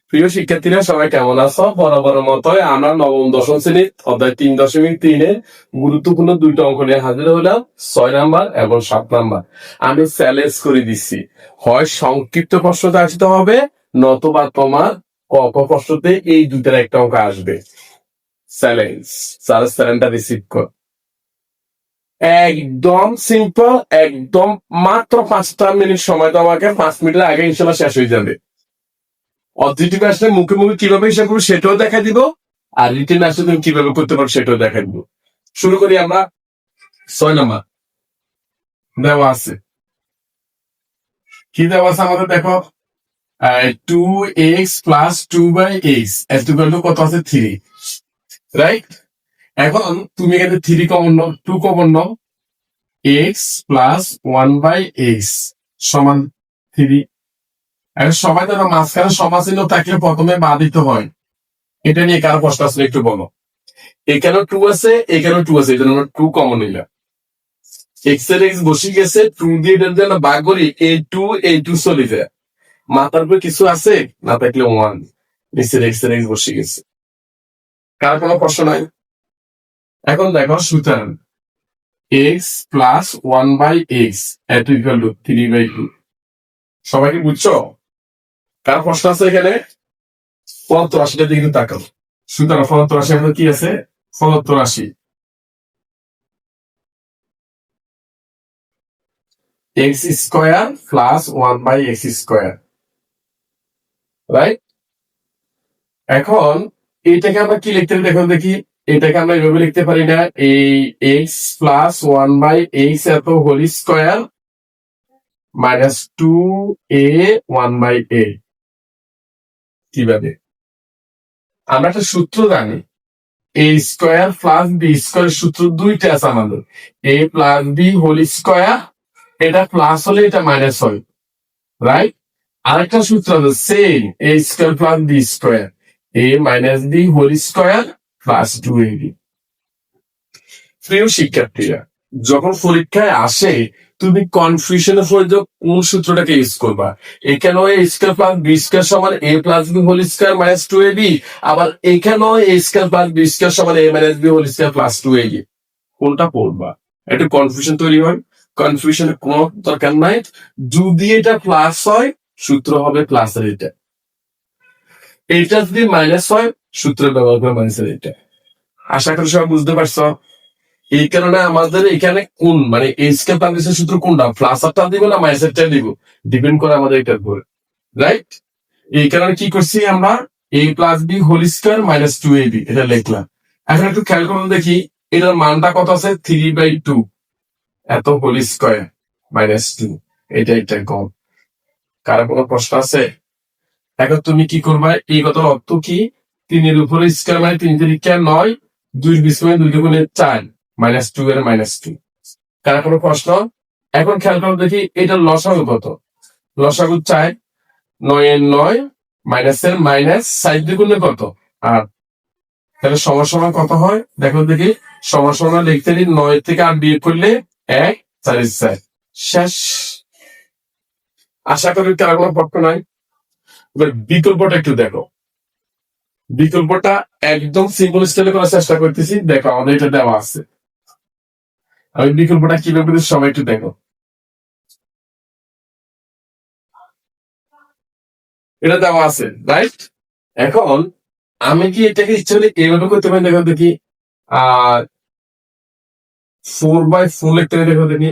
প্রিয় শিক্ষার্থীরা সবাই কেমন আছো? বরাবর মতোই আমরা নবম দশম শ্রেণীর অধ্যায় 3.3 গুরুত্বপূর্ণ দুইটা অঙ্ক নিয়ে হাজির হলাম, 6 নাম্বার এবং 7 নাম্বার। আমি চ্যালেঞ্জ করে দিচ্ছি, হয় সংক্ষিপ্ত প্রশ্নতে আসতে হবে, নতুবা তোমার ক খ প্রশ্নতে এই দুইটার একটা অঙ্ক আসবে। চ্যালেঞ্জ, যারা চ্যালেঞ্জটা রিসিভ কর। একদম সিম্পল, একদম মাত্র 5 মিনিট সময় দাও আমাকে, 5 মিনিটের আগে ইনশাল্লাহ শেষ হয়ে যাবে। অবজেক্টিভ আসলে মুখে মুখে কিভাবে হিসাব করবো সেটাও দেখা দিব, আর রিটেন আসলে তুমি কিভাবে করতে পারো সেটাও দেখা দিব। শুরু করি আমরা। 6 নাম্বার দেওয়া আছে, কি দেওয়া আছে আমাদের দেখো, 2x+2/x কত আছে 3, রাইট? এখন তুমি এখানে 3 কমন নাও, 2 কমন নাও, x+1/x সমান 3। এখন সবাই ধরো মাঝখানে সমাচিহ্ন থাকলে প্রথমে বাদ দিতে হয়, এটা নিয়ে কারো প্রশ্ন আসলে একটু বলো। এখানেও 2 আছে, এখানেও 2 আছে, এই জন্য আমরা 2 কমন নিলাম। এক্স এর এক্স বসে গেছে, 2 দিয়ে এটা দিয়ে ভাগ করি, a2 চলে যায়। মাথার উপরে কিছু আছে, না থাকলে 1, নিচের এক্স এর এক্স বসে গেছে। কার কোনো প্রশ্ন নাই? এখন দেখো, সুতরাং x+1/x = 3/2। সবাই কি বুঝছো? কার প্রশ্ন আছে এখানে? ফলাত্ত রাশিটা দিকে তাকাও। সুতরাং ফলাত্ত রাশি আমাদের কি আছে? ফলাত্ত রাশি x² + 1/x², রাইট? এখন এটাকে আমরা কি লিখতে পারি দেখো দেখি। এটাকে আমরা এভাবে লিখতে পারি না, এই x+1/x এত হোল স্কোয়ার -2a 1/a। কিভাবে? আমরা একটা সূত্র জানি, a square plus B square, সূত্র দুইটা আছে আমাদের, a plus B whole square, এটা প্লাস হলে এটা মাইনাস হয়, রাইট? আরেকটা সূত্র আছে same, a square plus B square, a minus B whole square plus 2ab। প্রিয় শিক্ষার্থীরা, যখন পরীক্ষায় আসে তুমি কনফিউশনে পড়ে যাও কোন সূত্রটাকে ইউজ করবা। এখানেও a square plus B square সমান a plus B whole square minus 2ab, আবার এখানেও a square plus B square সমান a minus B whole square plus 2ab। কোনটা পড়বা? একটু কনফিউশন তৈরি হয়, কনফিউশনের কোনো দরকার নাই। যদি এটা প্লাস হয় সূত্র হবে প্লাসের এটা, এটা যদি মাইনাস হয় সূত্র ব্যবহার করে মাইনাসের এটা। আশা করি সবাই বুঝতে পারছো। এই কারণে আমাদের এখানে কোন মানে এই স্কেল ট্রানজিশন সূত্র কোনটা, প্লাসারটা দিব না মাইনাসেরটা দিব, ডিপেন্ড করে আমাদের এটার উপরে, রাইট? এই কারণে কি করছি আমরা, a plus B whole square minus 2ab এটা লিখলাম। এখন একটু খেয়াল করুন দেখি, এটার মানটা কত আছে, 3/2 এত হোল স্কোয়ার মাইনাস 2, এটা একটা কম। কারো কোনো প্রশ্ন আছে? এখন তুমি কি করবা, এই কত অর্থ কি, 3 এর উপরে স্কোয়ার মানে 3 তিরিকা 9, 2 বিস্ময় 2 দুগুণে 4, -2 এর -2। কার কোনো প্রশ্ন? এখন খেয়াল করো দেখি, এটার লসাগু কত, লসাগু 4, 9 এর 9 মাইনাসের মাইনাস 4 দুগুণে কত 8। তাহলে সমান কত হয় দেখো দেখি, সমান লিখতে দিন, 9 থেকে 8 বিয়োগ করলে 1, 4 এর 4, শেষ। আশা করি কার কোনো প্রশ্ন নাই। এবার বিকল্পটা একটু দেখো, বিকল্পটা একদম সিম্পল স্টাইলে করার চেষ্টা করতেছি, দেখো আমাদের এটা দেওয়া আছে। আমি বিকল্পটা কিভাবে করি সবাই একটু দেখো। এটা দেওয়া আছে, রাইট? এখন আমি কি এটাকে ইচ্ছা হলে এইভাবে করতে পারি, দেখো দেখি, 4/4 লিখতে পারি, দেখো দেখি,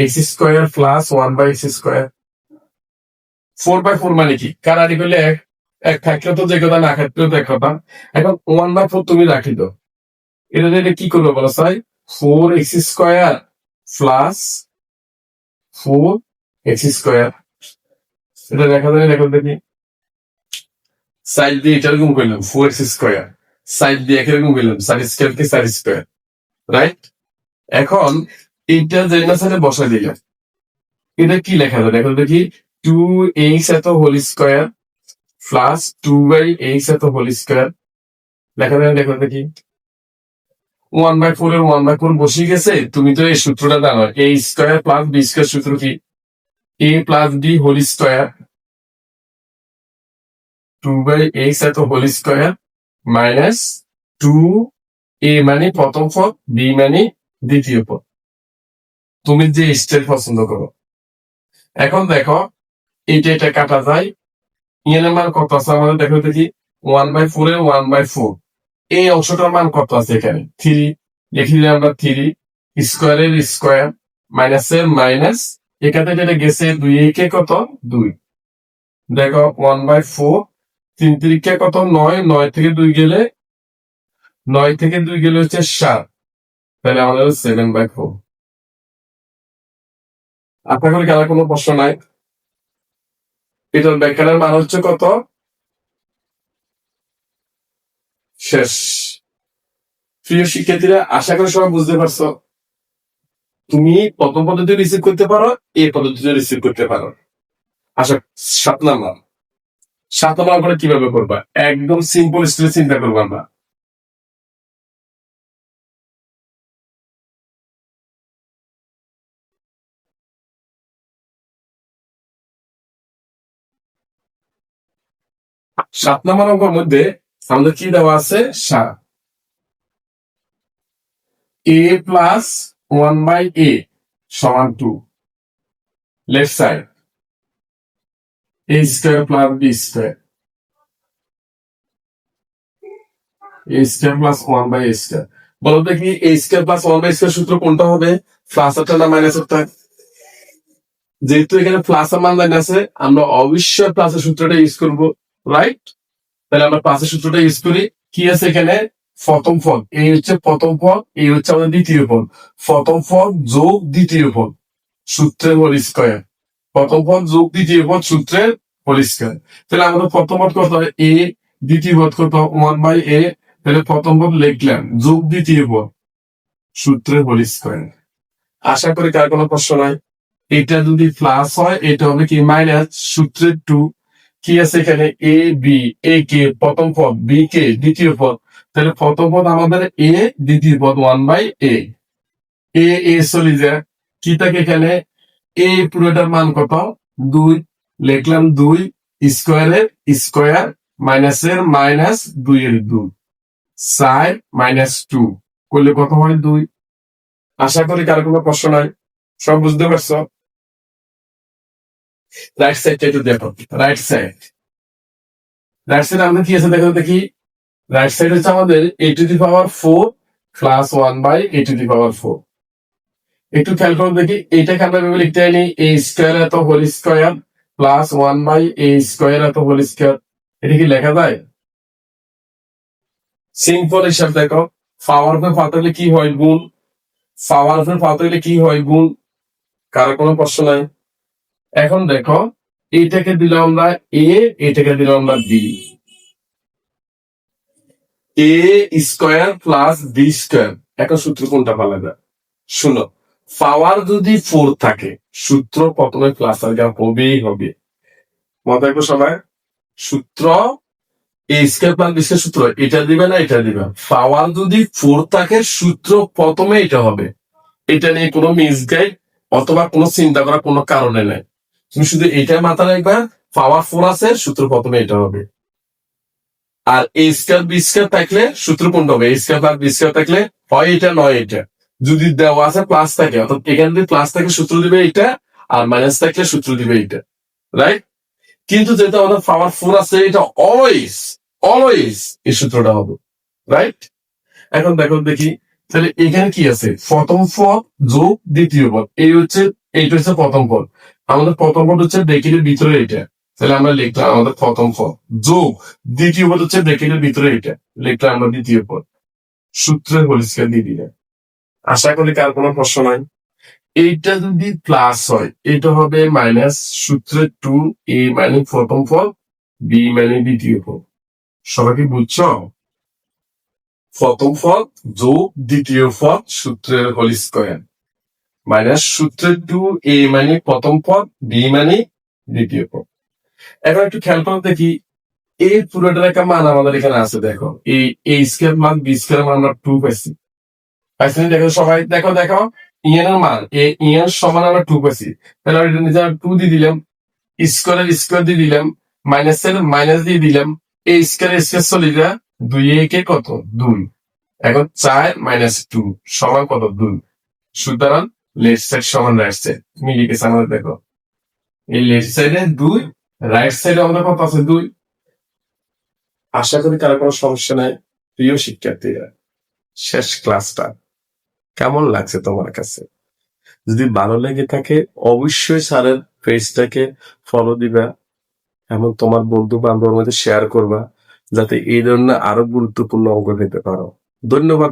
x² + 1/x²। 4/4 মানে কি, কারারি করলে এক থাকলে তো যে কথা, না থাকলেও তো এক কথা। এখন 1/4 তুমি রাখি দাও, এটা কি করবে বলো চাই, 4x² + 4x², এটা দেখা যায়, দেখো দেখি, সাইড দিয়ে এটা এরকম করলাম 4x², সাইড দিয়ে এরকম করলাম 4² রাইট? এখন এইটা যেটা সাথে বসাই দিলাম, এটা কি লেখা যায় দেখো দেখি, 2x এত হোল স্কোয়ার প্লাস 2/x এত হোল স্কোয়ার লেখা যায়, দেখো দেখি। 1/4 এর 1/4 বসে গেছে, তুমি তো এই সূত্রটা জানো, a² + b² সূত্র কি, a plus B whole square 2/x এত হোল স্কোয়ার মাইনাস 2a মানে প্রথম পদ, b মানে দ্বিতীয় পদ। তুমি যে স্টাইল পছন্দ করো। এখন দেখো এটা কাটা যায়, এর মান কত আছে আমাদের দেখো দেখি, 1/4 এর 1/4, এই অংশটার মান কত আছে এখানে 3, লিখে দিলাম আমরা 3, স্কোয়ারের স্কোয়ার মাইনাসের মাইনাস, এখান থেকে এটা গেছে 2 কে কত 2, দেখো 1/4, 3 3 কত 9, 9 থেকে 2 গেলে 9 থেকে 2 গেলে হচ্ছে 7, তাহলে আমাদের 7/4। আপনার কোনো খেলার কোনো প্রশ্ন নাই? এটার ব্যাখ্যার মান হচ্ছে কত? শেষ। প্রিয় শিক্ষার্থীরা, আশা করি সবাই বুঝতে পারছো। তুমি প্রথম পদ্ধতি রিসিভ করতে পারো, এই পদ্ধতিতে রিসিভ করতে পারো। আশা 7 নাম্বার করে কিভাবে করবা, একদম সিম্পল স্টাইলে চিন্তা করবা না। সাত নাম্বার অঙ্কের মধ্যে আমাদের কি দেওয়া আছে, 7, a প্লাস 1/a সমান 2, left side a square plus b square, a square plus 1/a square. বলো দেখি a square plus 1/a square সূত্র কোনটা হবে, প্লাসেরটা না মাইনাসেরটা? যেহেতু এখানে প্লাস এর মান লাইন আছে, আমরা অবশ্যই প্লাসের সূত্রটা ইউজ করবো, রাইট? তাহলে আমরা প্লাসের সূত্রটা ইউজ করি। কি আছে এখানে, প্রথম পদ, এই হচ্ছে প্রথম পদ, এই হচ্ছে আমাদের দ্বিতীয় পদ, প্রথম পদ যোগ দ্বিতীয় পদ সূত্রের হোল স্কোয়ার, প্রথম পদ যোগ দ্বিতীয় পদ সূত্রের হোল স্কোয়ার। তাহলে আমাদের প্রথম পদ কত হয় a, দ্বিতীয় পদ কত 1/a, তাহলে প্রথম পদ লিখলাম যোগ দ্বিতীয় পদ সূত্রের হোল স্কোয়ার। আশা করি কার কোনো প্রশ্ন নাই। এটা যদি প্লাস হয় এটা হবে কি মাইনাস সূত্রের 2, কি আছে এখানে a b, a কে প্রথম পদ, b কে দ্বিতীয় পদ, তাহলে প্রথম পদ আমাদের a, দ্বিতীয় পদ 1/a, a চলে যায়, কি থাকে এখানে a পুরোটার মান কত 2, লিখলাম 2 স্কোয়ারের স্কোয়ার মাইনাসের মাইনাস 2 এর 2, সাইড মাইনাস 2 করলে কত হয় 2। আশা করি কারো কোনো প্রশ্ন নাই, সব বুঝতে পারছো? রাইট সাইডটা একটু দেখো, রাইট সাইড আমাদের কি আছে দেখো দেখি, রাইট সাইড হচ্ছে আমাদের a⁴ প্লাস 1/a⁴। একটু খেয়াল করে দেখি, এইটাকে আমরা ভেবে লিখতে পারি a স্কোয়ার এত whole square plus 1/a square এত হোল স্কোয়ার, এটা কি লেখা যায়? সিম্পল হিসাব দেখো, পাওয়ারফুল পাল্টে গেলে কি হয় গুণ, পাওয়ারফুল পাল্টে গেলে কি হয় গুণ, কারো কোনো প্রশ্ন নাই। এখন দেখো এইটাকে দিলাম আমরা a, এটাকে দিলাম আমরা b, a square plus b square, এখন সূত্র কোনটা পালা যায়? শুনো, পাওয়ার যদি 4 থাকে সূত্র প্রথমে প্লাস আলগা হবেই হবে, মনে রাখবো সবাই। সূত্র a square plus b square সূত্র এটা দিবে না এটা দিবে, পাওয়ার যদি 4 থাকে সূত্র প্রথমে এটা হবে, এটা নিয়ে কোনো মিসগাইড অথবা কোনো চিন্তা করার কোনো কারণে নাই। তুমি শুধু এটাই মাথায় রাখবা, পাওয়ার 4 আছে সূত্র প্রথমে এটা হবে। আর a স্কোয়ার b স্কোয়ার থাকলে সূত্র কোনটা হবে, a square plus b square থাকলে হয় এটা নয় এটা, যদি দেওয়া আছে প্লাস থাকে অর্থাৎ এখানে যদি প্লাস থাকে সূত্র দিবে এটা, আর মাইনাস থাকলে সূত্র দিবে এটা, রাইট? কিন্তু যেহেতু আমাদের পাওয়ার 4 আছে, এটা অলওয়েজ অলওয়েজ এই সূত্রটা হবে, রাইট? এখন দেখো দেখি, তাহলে এখানে কি আছে, প্রথম পদ যোগ দ্বিতীয় পদ, এইটা হচ্ছে প্রথম পদ, আমাদের প্রথম পদ হচ্ছে ব্র্যাকেটের ভিতরে এটা, তাহলে আমরা লিখলাম আমাদের প্রথম পদ যোগ দ্বিতীয় পদ হচ্ছে ব্র্যাকেটের ভিতরে এটা, লিখলাম আমরা দ্বিতীয় পদ সূত্রের হোল স্কয়ার দিয়ে দিলাম। আশা করি কার কোনো প্রশ্ন নাই। এইটা যদি প্লাস হয় এটা হবে মাইনাস সূত্রের 2, a মানে প্রথম পদ, b মানে দ্বিতীয় পদ। সবাই কি বুঝছো? প্রথম পদ যোগ দ্বিতীয় পদ সূত্রের হোল স্কয়ার মাইনাস সূত্রের 2, a মানে প্রথম পদ, b মানে দ্বিতীয় পদ। এখন একটু খেয়াল করে দেখি, এই পুরোটার একটা মান আমাদের এখানে আছে, দেখো এই a স্কয়ার মান b স্কয়ার মান আমরা 2 পাইছি, দেখো সবাই দেখো দেখো ইএন এর মান ইএন সমান আমরা 2 পাইছি, তাহলে আমরা নিজে 2 দিয়ে দিলাম, স্কয়ারের স্কয়ার দিয়ে দিলাম, মাইনাসের মাইনাস দিয়ে দিলাম, এ স্কয়ার স্কয়ার চলে যা, 2 একে কত 2, এখন 4 মাইনাস 2 সমান কত 2। সুতরাং লেফট সাইড সমান রাইট সাইড, তুমি লিখেছ আমাদের দেখো, এই লেফট সাইডে 2, রাইট সাইডে আমাদের কত আছে 2। আশা করি কারো কোনো সমস্যা নাই। প্রিয় শিক্ষার্থীরা, শেষ ক্লাসটা কেমন লাগছে তোমার কাছে? যদি ভালো লেগে থাকে অবশ্যই স্যারের পেজটাকে ফলো দিবা এবং তোমার বন্ধু বান্ধবের মধ্যে শেয়ার করবা, যাতে এই ধরনের আরো গুরুত্বপূর্ণ অঙ্ক পেতে পারো। ধন্যবাদ।